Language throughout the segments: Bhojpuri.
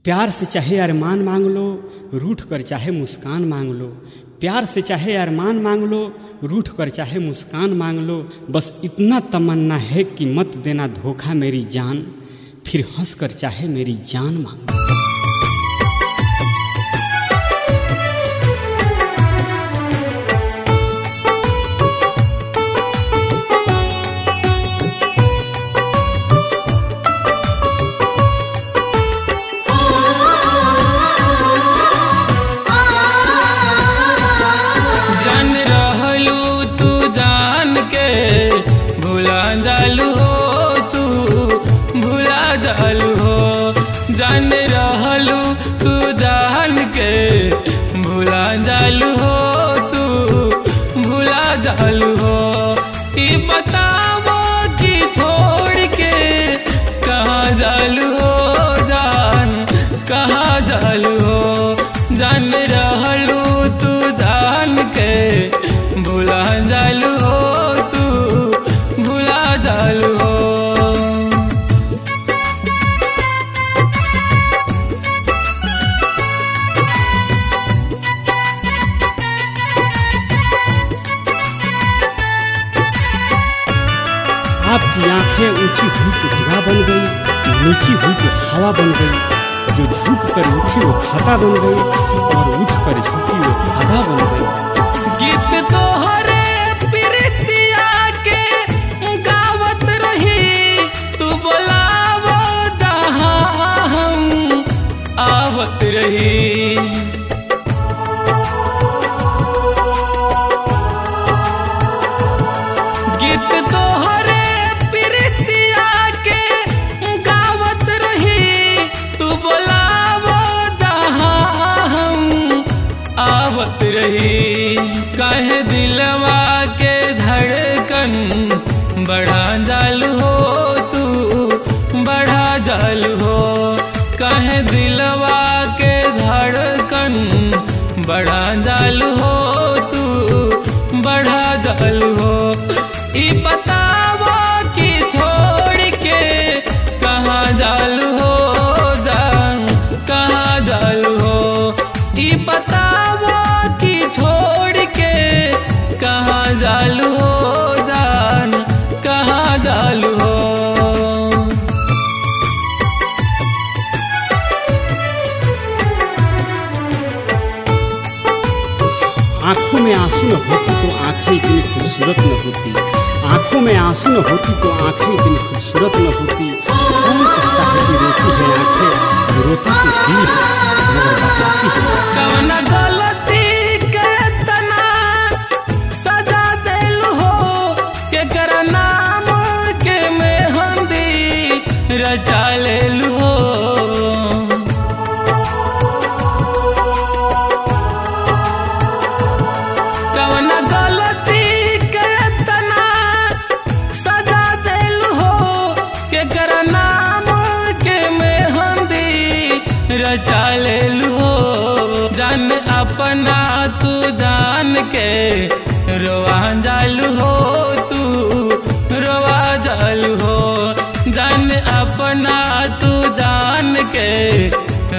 प्यार से चाहे अरमान मांग लो, रूठ कर चाहे मुस्कान मांग लो। प्यार से चाहे अरमान मांग लो, रूठ कर चाहे मुस्कान मांग लो। बस इतना तमन्ना है कि मत देना धोखा मेरी जान, फिर हंस कर चाहे मेरी जान मांग लो। जान रहलू तू जान के भुला जालू हो, तू भुला जालू हो। ई बतावो कि छोड़ के कहाँ जालू हो जान, कहाँ जालू हो। जान रहलू तू जान के भुला जालू हो, तू भुला जालू हो। आपकी आंखें ऊंची हुई तो दुआ बन गई, नीची हुई तो हवा बन गई। जो झुक कर उठी वो खाता बन गई, और उठ कर झुकी वो आधा बन गई। गीत तोहरे प्रीतिया के गावत रही, तू बोलावो जहाँ हम आवत रही। गीत तोहरे प्रीतिया के गावत रही, तू बोलावो जहाँ हम आवत रही। काहे दिलवा के धड़कन बढ़ा जालू हो, तू बढ़ा जालू हो। काहे दिलवा के धड़कन बढ़ा जालू हो, तू बढ़ा जालू हो। ई बतावो कि छोड़ के कहाँ जालू हो जान, कहाँ जालू हो। ई बतावो कि छोड़ के कहाँ जालू हो जान, कहाँ जालू हो। आंखों में आंसू न होती तो आंखें इतनी खूबसूरत न होती। आंखों में आंसू न होती तो आंखें इतनी खूबसूरत न होती। कौन कहता है कि रोती है आंखें, रोती तो दिल है मगर बताती है। कौन गलती के तना सजा देलू हो, के कर नाम के मेहंदी रचा लेलू हो। कौन गलती के तना सजा देलू हो, के कर नाम के मेहंदी रचा लेलू हो। जान अपना तू जान के रोवा जालू हो, तू रोवा जालू हो। जान अपना तू जान के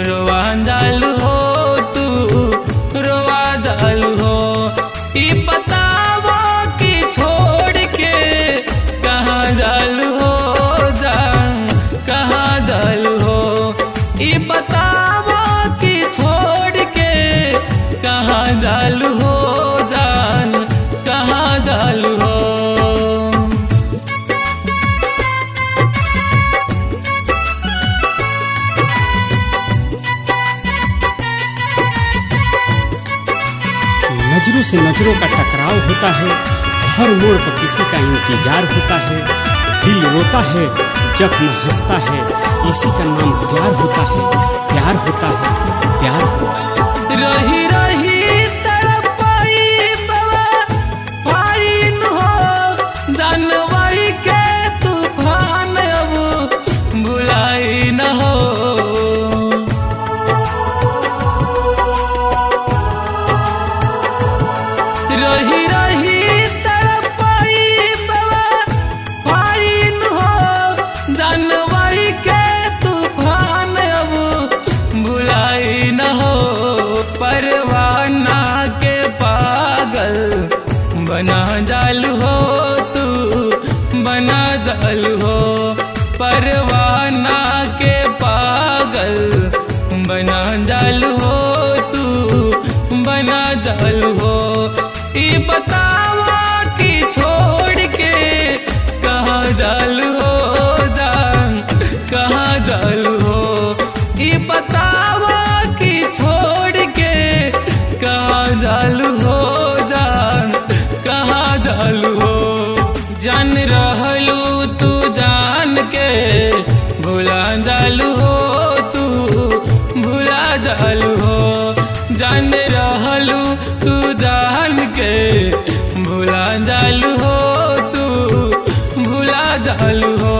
रोवा जालू हो, तू रोवा जालू हो। ई बतावो कि छोड़ के कहाँ जालू हो जान, कहाँ जालू हो। ई बतावो कि छोड़ के कहाँ जालू हो जान, कहाँ जालू हो। नजरों से नजरों का टकराव होता है, हर मोड़ पर किसी का इंतजार होता है। दिल रोता है, जख्म हंसता है, इसी का नाम प्यार होता है, प्यार होता है, प्यार होता है। रही रही तड़पाई बवा भाई न हो, जानवाई के तूफान अब भुलाई न हो। रही रही तड़पाई बवा भाई न हो, जानवाई के तूफान अब बतावा कि छोड़ के कहाँ जालू हो जान, कहाँ जालू हो। ये बतावा कि छोड़ के कहाँ जालू हो जान, कहाँ जालू हो। जान रहलू तू जान के भुला जालू हो, तू भुला जालू हो। जान रहलू तू जान के भुला जालू हो, तू भुला जालू हो।